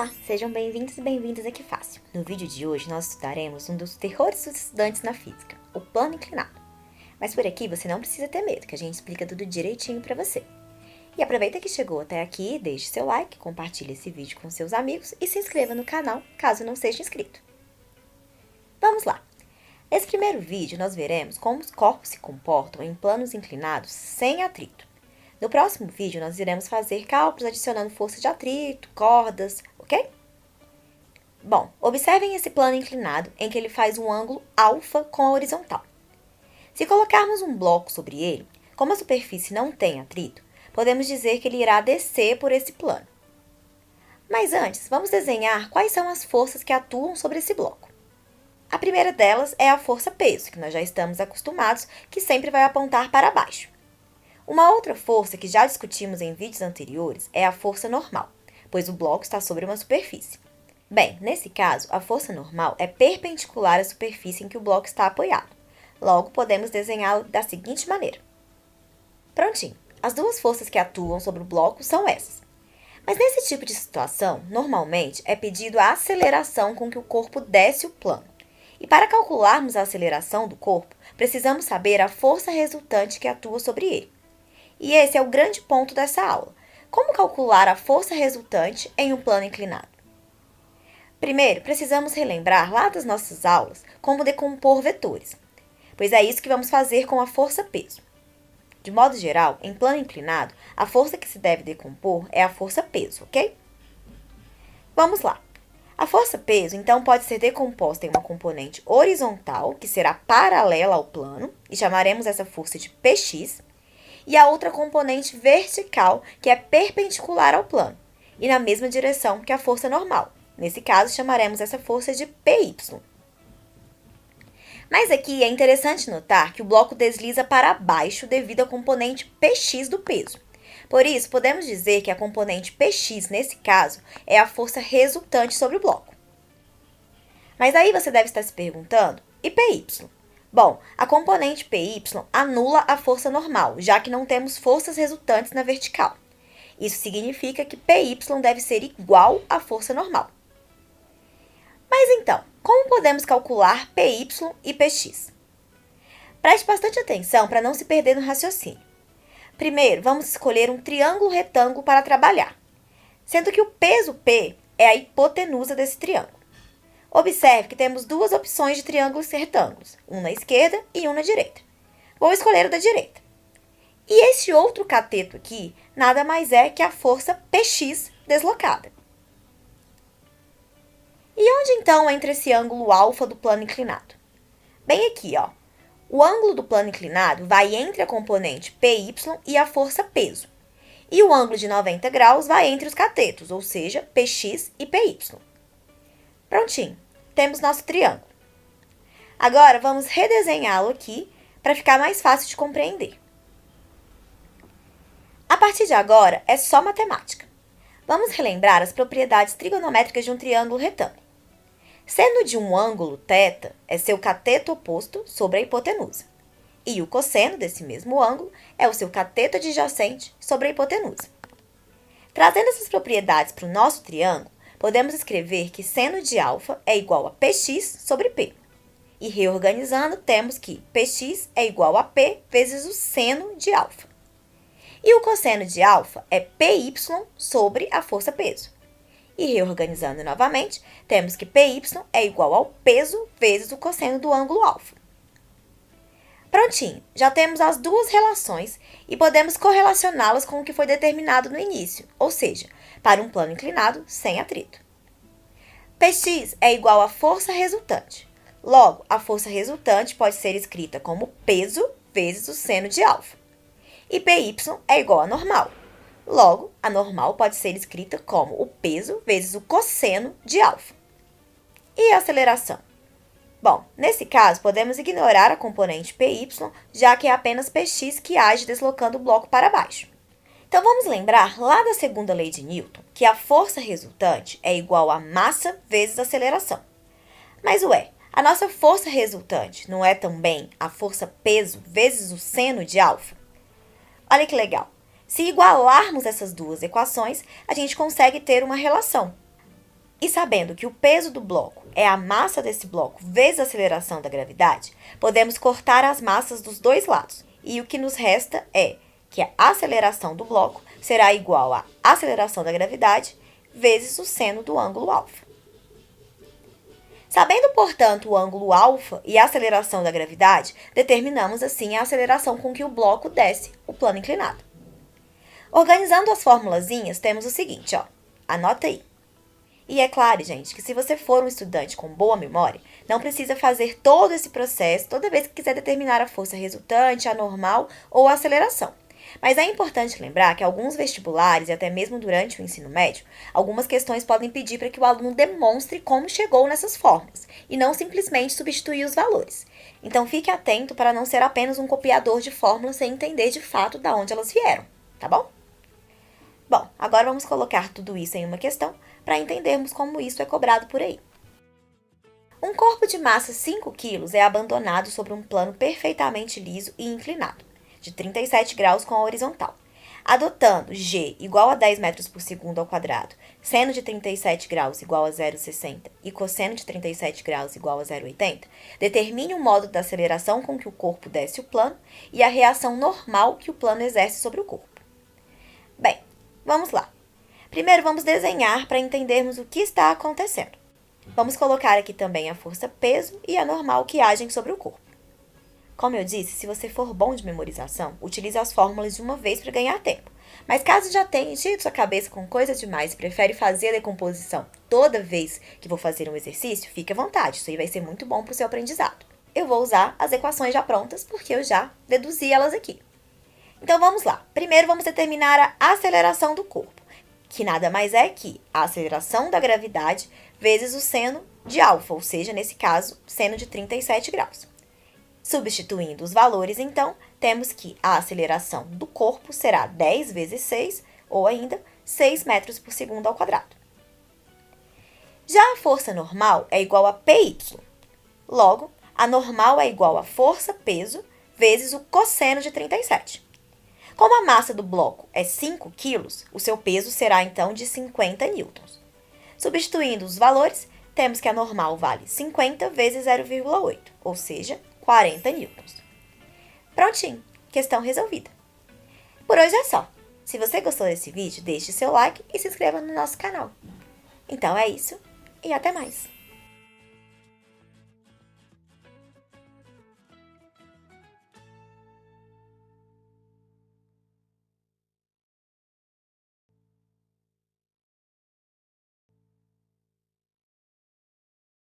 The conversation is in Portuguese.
Olá, sejam bem-vindos e bem-vindas aqui Fácil. No vídeo de hoje nós estudaremos um dos terrores dos estudantes na física, o plano inclinado. Mas por aqui você não precisa ter medo, que a gente explica tudo direitinho pra você. E aproveita que chegou até aqui, deixe seu like, compartilhe esse vídeo com seus amigos e se inscreva no canal, caso não seja inscrito. Vamos lá! Nesse primeiro vídeo nós veremos como os corpos se comportam em planos inclinados sem atrito. No próximo vídeo, nós iremos fazer cálculos adicionando força de atrito, cordas, ok? Bom, observem esse plano inclinado em que ele faz um ângulo alfa com a horizontal. Se colocarmos um bloco sobre ele, como a superfície não tem atrito, podemos dizer que ele irá descer por esse plano. Mas antes, vamos desenhar quais são as forças que atuam sobre esse bloco. A primeira delas é a força-peso, que nós já estamos acostumados, que sempre vai apontar para baixo. Uma outra força que já discutimos em vídeos anteriores é a força normal, pois o bloco está sobre uma superfície. Bem, nesse caso, a força normal é perpendicular à superfície em que o bloco está apoiado. Logo, podemos desenhá-lo da seguinte maneira. Prontinho! As duas forças que atuam sobre o bloco são essas. Mas nesse tipo de situação, normalmente é pedido a aceleração com que o corpo desce o plano. E para calcularmos a aceleração do corpo, precisamos saber a força resultante que atua sobre ele. E esse é o grande ponto dessa aula. Como calcular a força resultante em um plano inclinado? Primeiro, precisamos relembrar lá das nossas aulas como decompor vetores, pois é isso que vamos fazer com a força-peso. De modo geral, em plano inclinado, a força que se deve decompor é a força-peso, ok? Vamos lá. A força-peso, então, pode ser decomposta em uma componente horizontal, que será paralela ao plano, e chamaremos essa força de Px, e a outra componente vertical, que é perpendicular ao plano, e na mesma direção que a força normal. Nesse caso, chamaremos essa força de Py. Mas aqui é interessante notar que o bloco desliza para baixo devido à componente Px do peso. Por isso, podemos dizer que a componente Px, nesse caso, é a força resultante sobre o bloco. Mas aí você deve estar se perguntando, e Py? Bom, a componente Py anula a força normal, já que não temos forças resultantes na vertical. Isso significa que Py deve ser igual à força normal. Mas então, como podemos calcular Py e Px? Preste bastante atenção para não se perder no raciocínio. Primeiro, vamos escolher um triângulo retângulo para trabalhar, sendo que o peso P é a hipotenusa desse triângulo. Observe que temos duas opções de triângulos retângulos, um na esquerda e um na direita. Vou escolher o da direita. E esse outro cateto aqui nada mais é que a força Px deslocada. E onde então entra esse ângulo alfa do plano inclinado? Bem aqui, ó. O ângulo do plano inclinado vai entre a componente Py e a força peso. E o ângulo de 90 graus vai entre os catetos, ou seja, Px e Py. Prontinho, temos nosso triângulo. Agora, vamos redesenhá-lo aqui para ficar mais fácil de compreender. A partir de agora, é só matemática. Vamos relembrar as propriedades trigonométricas de um triângulo retângulo. Seno de um ângulo θ é seu cateto oposto sobre a hipotenusa. E o cosseno desse mesmo ângulo é o seu cateto adjacente sobre a hipotenusa. Trazendo essas propriedades para o nosso triângulo, podemos escrever que seno de alfa é igual a Px sobre P. E reorganizando, temos que Px é igual a P vezes o seno de alfa. E o cosseno de alfa é Py sobre a força peso. E reorganizando novamente, temos que Py é igual ao peso vezes o cosseno do ângulo alfa. Prontinho, já temos as duas relações e podemos correlacioná-las com o que foi determinado no início, ou seja, para um plano inclinado sem atrito. Px é igual à força resultante. Logo, a força resultante pode ser escrita como peso vezes o seno de alfa. E Py é igual à normal. Logo, a normal pode ser escrita como o peso vezes o cosseno de alfa. E a aceleração? Bom, nesse caso, podemos ignorar a componente Py, já que é apenas Px que age deslocando o bloco para baixo. Então, vamos lembrar lá da segunda lei de Newton, que a força resultante é igual a massa vezes aceleração. Mas, a nossa força resultante não é também a força peso vezes o seno de alfa? Olha que legal! Se igualarmos essas duas equações, a gente consegue ter uma relação. E sabendo que o peso do bloco é a massa desse bloco vezes a aceleração da gravidade, podemos cortar as massas dos dois lados. E o que nos resta é que a aceleração do bloco será igual à aceleração da gravidade vezes o seno do ângulo alfa. Sabendo, portanto, o ângulo alfa e a aceleração da gravidade, determinamos assim a aceleração com que o bloco desce o plano inclinado. Organizando as formulazinhas, temos o seguinte, ó, anota aí. E é claro, gente, que se você for um estudante com boa memória, não precisa fazer todo esse processo toda vez que quiser determinar a força resultante, a normal ou a aceleração. Mas é importante lembrar que alguns vestibulares, e até mesmo durante o ensino médio, algumas questões podem pedir para que o aluno demonstre como chegou nessas fórmulas, e não simplesmente substituir os valores. Então fique atento para não ser apenas um copiador de fórmulas sem entender de fato de onde elas vieram, tá bom? Bom, agora vamos colocar tudo isso em uma questão para entendermos como isso é cobrado por aí. Um corpo de massa 5 kg é abandonado sobre um plano perfeitamente liso e inclinado, de 37 graus com a horizontal. Adotando g igual a 10 metros por segundo ao quadrado, seno de 37 graus igual a 0,60 e cosseno de 37 graus igual a 0,80, determine o modo da aceleração com que o corpo desce o plano e a reação normal que o plano exerce sobre o corpo. Bem, vamos lá. Primeiro, vamos desenhar para entendermos o que está acontecendo. Vamos colocar aqui também a força-peso e a normal que agem sobre o corpo. Como eu disse, se você for bom de memorização, utilize as fórmulas de uma vez para ganhar tempo. Mas caso já tenha enchido sua cabeça com coisa demais e prefere fazer a decomposição toda vez que for fazer um exercício, fique à vontade, isso aí vai ser muito bom para o seu aprendizado. Eu vou usar as equações já prontas porque eu já deduzi elas aqui. Então vamos lá. Primeiro vamos determinar a aceleração do corpo, que nada mais é que a aceleração da gravidade vezes o seno de alfa, ou seja, nesse caso, seno de 37 graus. Substituindo os valores, então, temos que a aceleração do corpo será 10 vezes 6, ou ainda 6 metros por segundo ao quadrado. Já a força normal é igual a PY. Logo, a normal é igual a força-peso vezes o cosseno de 37. Como a massa do bloco é 5 kg, o seu peso será então de 50 newtons. Substituindo os valores, temos que a normal vale 50 vezes 0,8, ou seja, 40 newtons. Prontinho, questão resolvida. Por hoje é só. Se você gostou desse vídeo, deixe seu like e se inscreva no nosso canal. Então é isso e até mais!